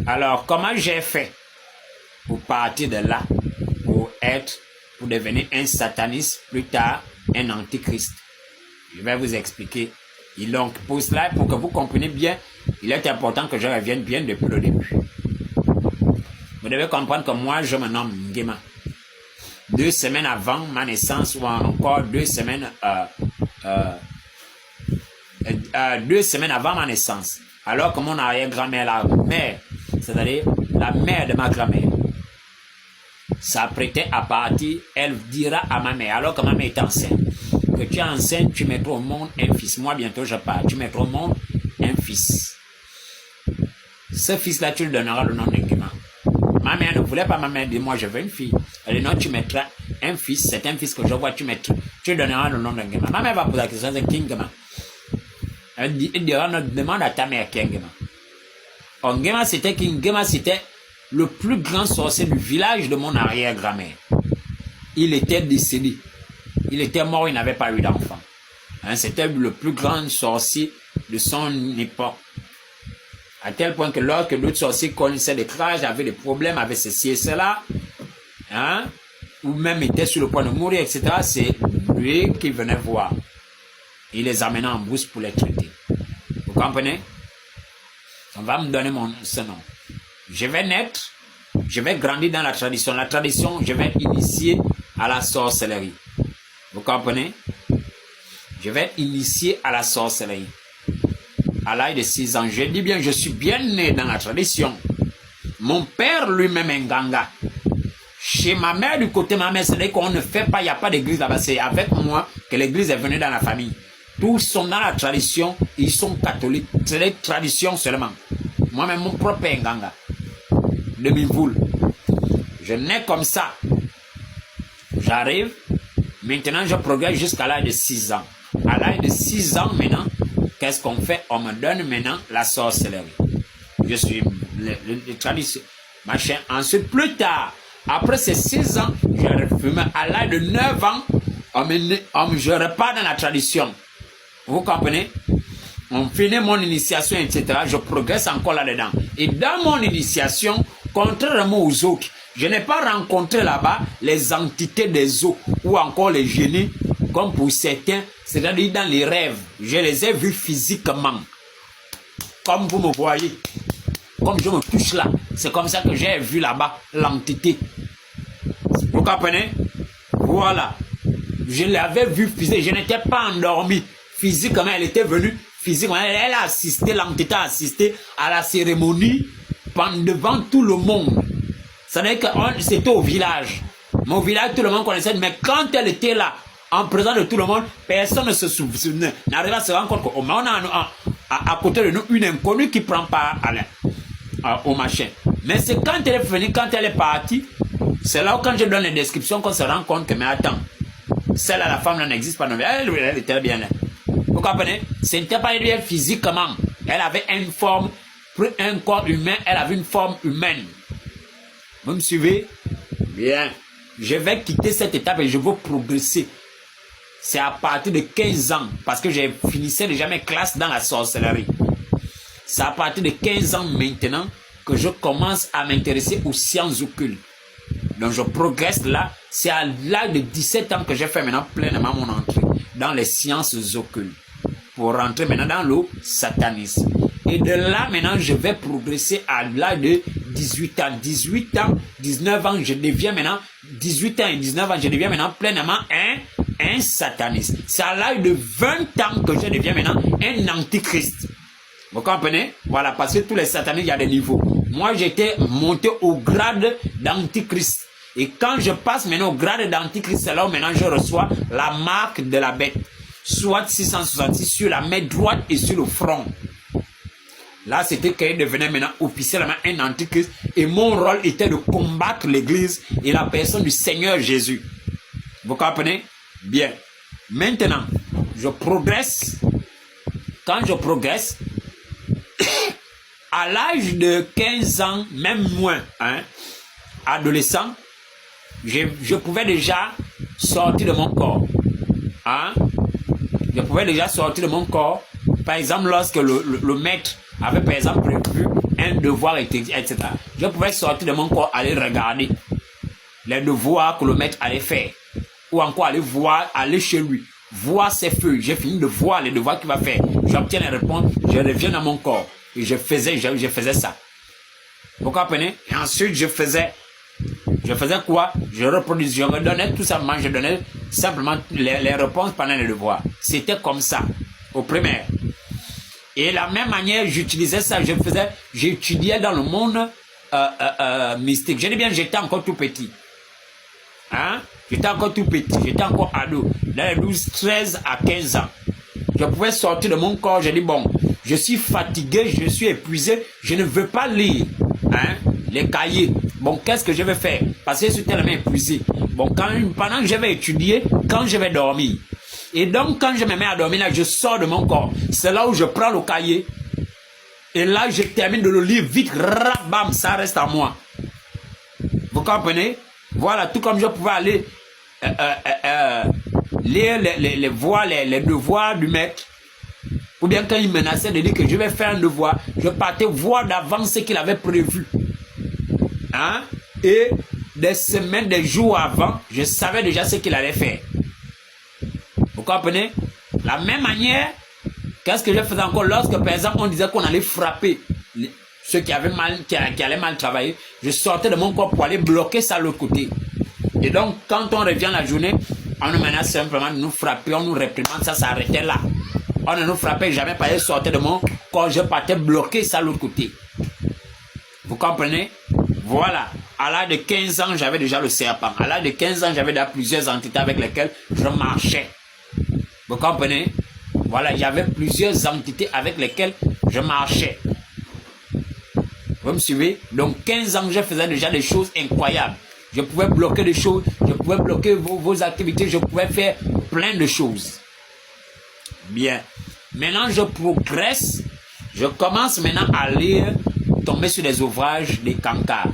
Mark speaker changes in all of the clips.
Speaker 1: Alors, comment j'ai fait pour partir de là, pour devenir un sataniste, plus tard un antichrist? Je vais vous expliquer. Et donc, pour cela, pour que vous compreniez bien, il est important que je revienne bien depuis le début. Vous devez comprendre que moi, je me nomme Nguema. 2 semaines avant ma naissance, ou encore 2 semaines, 2 semaines avant ma naissance, alors que mon arrière-grand-mère, la mère, c'est-à-dire la mère de ma grand-mère, s'apprêtait à partir, elle dira à ma mère, alors que ma mère est enceinte, que tu es enceinte, tu mettras au monde un fils. Moi, bientôt, je pars. Tu mettras au monde un fils. Ce fils-là, tu lui donneras le nom de Nguema. Ma mère ne voulait pas, ma mère dit, moi, je veux une fille. Elle dit, non, tu mettras un fils, c'est un fils que je vois, tu lui donneras le nom de Nguema. Ma mère va poser la question, c'est qui Nguema? Elle dira, demande à ta mère qui est Nguema. Or, Nguema, c'était qui? Nguema, c'était le plus grand sorcier du village de mon arrière-grand-mère. Il était décédé. Il était mort, il n'avait pas eu d'enfant. Hein, c'était le plus grand sorcier de son époque. À tel point que lorsque d'autres sorciers connaissaient des crages, avaient des problèmes avec ceci et cela, hein, ou même étaient sur le point de mourir, etc., c'est lui qui venait voir. Il les amenait en brousse pour les traiter. Vous comprenez? On va me donner ce nom. Je vais naître, je vais grandir dans la tradition. La tradition, je vais initier à la sorcellerie. Vous comprenez? Je vais initier à la sorcellerie. À l'âge de 6 ans, je dis bien, je suis bien né dans la tradition. Mon père lui-même est Nganga. Chez ma mère, du côté de ma mère, c'est-à-dire qu'on ne fait pas, il n'y a pas d'église là-bas. C'est avec moi que l'église est venue dans la famille. Tous sont dans la tradition, ils sont catholiques. C'est des traditions seulement. Moi-même, mon propre père est Nganga. De Mivoul. Je nais comme ça. J'arrive. Maintenant, je progresse jusqu'à l'âge de 6 ans. À l'âge de 6 ans, maintenant, qu'est-ce qu'on fait? On me donne maintenant la sorcellerie. Je suis le tradition. Machin. Ensuite, plus tard, après ces 6 ans, je refumé. À l'âge de 9 ans, je repars dans la tradition. Vous comprenez? On finit mon initiation, etc. Je progresse encore là-dedans. Et dans mon initiation, contrairement aux autres, je n'ai pas rencontré là-bas les entités des eaux ou encore les génies, comme pour certains, c'est-à-dire dans les rêves. Je les ai vus physiquement. Comme vous me voyez, comme je me touche là. C'est comme ça que j'ai vu là-bas l'entité. Vous comprenez? Voilà. Je l'avais vu physiquement. Je n'étais pas endormi. Physiquement, elle était venue. Physiquement, elle a assisté, l'entité a assisté à la cérémonie devant tout le monde. C'est-à-dire que c'était au village. Mon village, tout le monde connaissait, mais quand elle était là, en présence de tout le monde, personne ne se souvenait. N'arrivait à se rendre compte qu'on a à côté de nous une inconnue qui prend part au machin. Mais c'est quand elle est venue, quand elle est partie, c'est là où quand je donne les descriptions qu'on se rend compte que, mais attends, celle-là, la femme, n'existe pas. Elle était bien là. Vous comprenez? Ce n'était pas elle physiquement. Elle avait une forme, un corps humain, elle avait une forme humaine. Vous me suivez? Bien. Je vais quitter cette étape et je veux progresser. C'est à partir de 15 ans, parce que j'ai finissé déjà mes classes dans la sorcellerie. C'est à partir de 15 ans maintenant que je commence à m'intéresser aux sciences occultes. Donc je progresse là. C'est à l'âge de 17 ans que j'ai fait maintenant pleinement mon entrée dans les sciences occultes. Pour rentrer maintenant dans le satanisme. Et de là, maintenant, je vais progresser à l'âge de 18 ans. 18 ans, 19 ans, je deviens maintenant, 18 ans et 19 ans, je deviens maintenant pleinement un sataniste. C'est à l'âge de 20 ans que je deviens maintenant un antichrist. Vous comprenez? Voilà, parce que tous les satanistes, il y a des niveaux. Moi, j'étais monté au grade d'antichrist. Et quand je passe maintenant au grade d'antichrist, c'est là où maintenant je reçois la marque de la bête. Soit 666 sur la main droite et sur le front. Là, c'était qu'il devenait maintenant officiellement un antichrist. Et mon rôle était de combattre l'église et la personne du Seigneur Jésus. Vous comprenez? Bien. Maintenant, je progresse. Quand je progresse, à l'âge de 15 ans, même moins, hein, adolescent, je pouvais déjà sortir de mon corps. Hein? Je pouvais déjà sortir de mon corps. Par exemple, lorsque le maître avait par exemple prévu un devoirs, etc. Je pouvais sortir de mon corps, aller regarder les devoirs que le maître allait faire. Ou encore aller voir, aller chez lui, voir ses feuilles. J'ai fini de voir les devoirs qu'il va faire. J'obtiens les réponses, je reviens dans mon corps. Et je faisais ça. Vous comprenez? Et ensuite, je faisais quoi? Je reproduisais, je redonnais tout simplement, je donnais simplement les réponses pendant les devoirs. C'était comme ça, au primaire. Et de la même manière, j'utilisais ça, j'étudiais dans le monde mystique. Je dis bien, j'étais encore tout petit. Hein? J'étais encore tout petit, j'étais encore ado, dans les 12, 13 à 15 ans. Je pouvais sortir de mon corps, j'ai dit bon, je suis fatigué, je suis épuisé, je ne veux pas lire les cahiers. Bon, qu'est-ce que je vais faire? Parce que je suis tellement épuisé. Bon, pendant que je vais étudier, quand je vais dormir. Et donc, quand je me mets à dormir, là, je sors de mon corps. C'est là où je prends le cahier. Et là, je termine de le lire vite, bam, ça reste à moi. Vous comprenez? Voilà, tout comme je pouvais aller lire les devoirs du maître. Ou bien quand il menaçait de dire que je vais faire un devoir, je partais voir d'avance ce qu'il avait prévu. Hein? Et des semaines, des jours avant, je savais déjà ce qu'il allait faire. Vous comprenez? La même manière, qu'est-ce que je faisais encore lorsque, par exemple, on disait qu'on allait frapper ceux qui allaient mal travailler, je sortais de mon corps pour aller bloquer ça de l'autre côté. Et donc, quand on revient la journée, on nous menace simplement de nous frapper, on nous réprimande, ça s'arrêtait là. On ne nous frappait jamais parce que je sortais de mon corps, je partais bloquer ça de l'autre côté. Vous comprenez? Voilà. À l'âge de 15 ans, j'avais déjà le serpent. À l'âge de 15 ans, j'avais déjà plusieurs entités avec lesquelles je marchais. Vous comprenez? Voilà, j'avais plusieurs entités avec lesquelles je marchais. Vous me suivez? Donc 15 ans, je faisais déjà des choses incroyables. Je pouvais bloquer des choses, je pouvais bloquer vos activités, je pouvais faire plein de choses. Bien. Maintenant, je progresse. Je commence maintenant à lire, tomber sur des ouvrages des Cancars.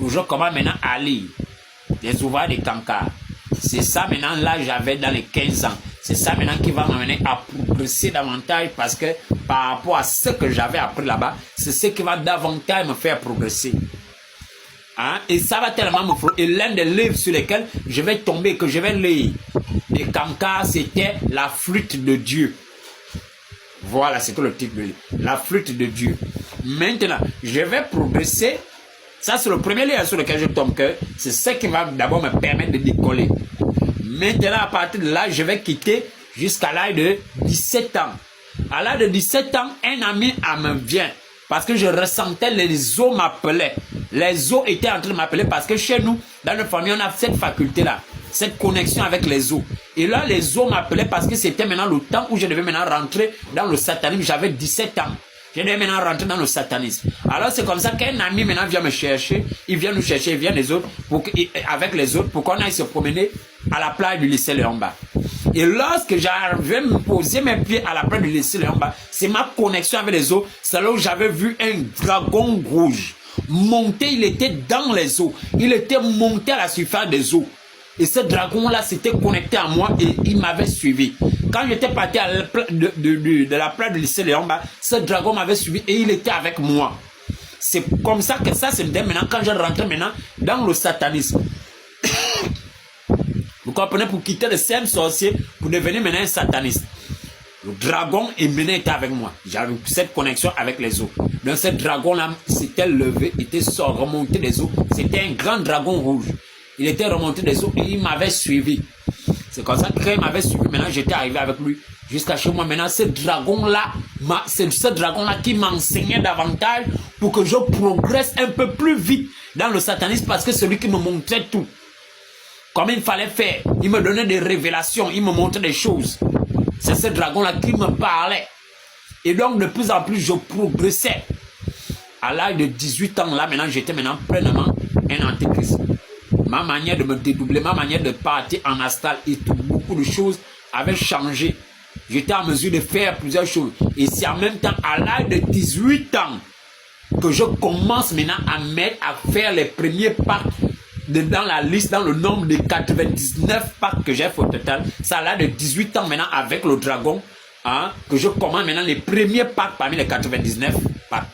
Speaker 1: Je commence maintenant à lire des ouvrages des Cancars. C'est ça maintenant, là, j'avais dans les 15 ans. C'est ça maintenant qui va m'amener à progresser davantage parce que par rapport à ce que j'avais appris là-bas, c'est ce qui va davantage me faire progresser. Hein? Et ça va tellement me faire. Et l'un des livres sur lesquels je vais tomber, que je vais lire, des Cancars, c'était La flûte de Dieu. Voilà, c'était le titre de livre. La flûte de Dieu. Maintenant, je vais progresser. Ça, c'est le premier livre sur lequel je tombe, que c'est ce qui va d'abord me permettre de décoller. Maintenant, à partir de là, je vais quitter jusqu'à l'âge de 17 ans. À l'âge de 17 ans, un ami me vient. Parce que je ressentais les os m'appelaient. Les os étaient en train de m'appeler parce que chez nous, dans notre famille, on a cette faculté-là. Cette connexion avec les os. Et là, les os m'appelaient parce que c'était maintenant le temps où je devais maintenant rentrer dans le satanisme. J'avais 17 ans. Je devais maintenant rentrer dans le satanisme. Alors c'est comme ça qu'un ami maintenant vient me chercher. Il vient nous chercher, il vient les autres, avec les autres, pour qu'on aille se promener à la plage du lycée Léon-Bas. Et lorsque j'arrivais à me poser mes pieds à la plage du lycée Léon-Bas, c'est ma connexion avec les eaux. C'est là où j'avais vu un dragon rouge monter. Il était dans les eaux. Il était monté à la surface des eaux. Et ce dragon-là s'était connecté à moi et il m'avait suivi. Quand j'étais parti à de la plage du lycée Léon-Bas, ce dragon m'avait suivi et il était avec moi. C'est comme ça que ça se fait maintenant quand je rentre maintenant dans le satanisme. Vous comprenez? Pour quitter le simple sorcier, pour devenir maintenant un sataniste. Le dragon était avec moi. J'avais cette connexion avec les eaux. Donc ce dragon-là s'était levé, était remonté des eaux. C'était un grand dragon rouge. Il était remonté des eaux et il m'avait suivi. C'est comme ça que quand il m'avait suivi, maintenant j'étais arrivé avec lui jusqu'à chez moi. Maintenant ce dragon-là, c'est ce dragon-là qui m'enseignait davantage pour que je progresse un peu plus vite dans le satanisme parce que c'est lui qui me montrait tout. Comme il fallait faire, il me donnait des révélations, il me montrait des choses. C'est ce dragon-là qui me parlait. Et donc de plus en plus je progressais. À l'âge de 18 ans, là maintenant j'étais maintenant pleinement un antéchrist. Ma manière de me dédoubler, ma manière de partir en astral et tout, beaucoup de choses avaient changé. J'étais en mesure de faire plusieurs choses. Et c'est en même temps, à l'âge de 18 ans, que je commence maintenant à mettre à faire les premiers pactes dans la liste, dans le nombre de 99 pactes que j'ai fait au total. C'est à l'âge de 18 ans maintenant avec le dragon, hein, que je commence maintenant les premiers pactes parmi les 99 pactes.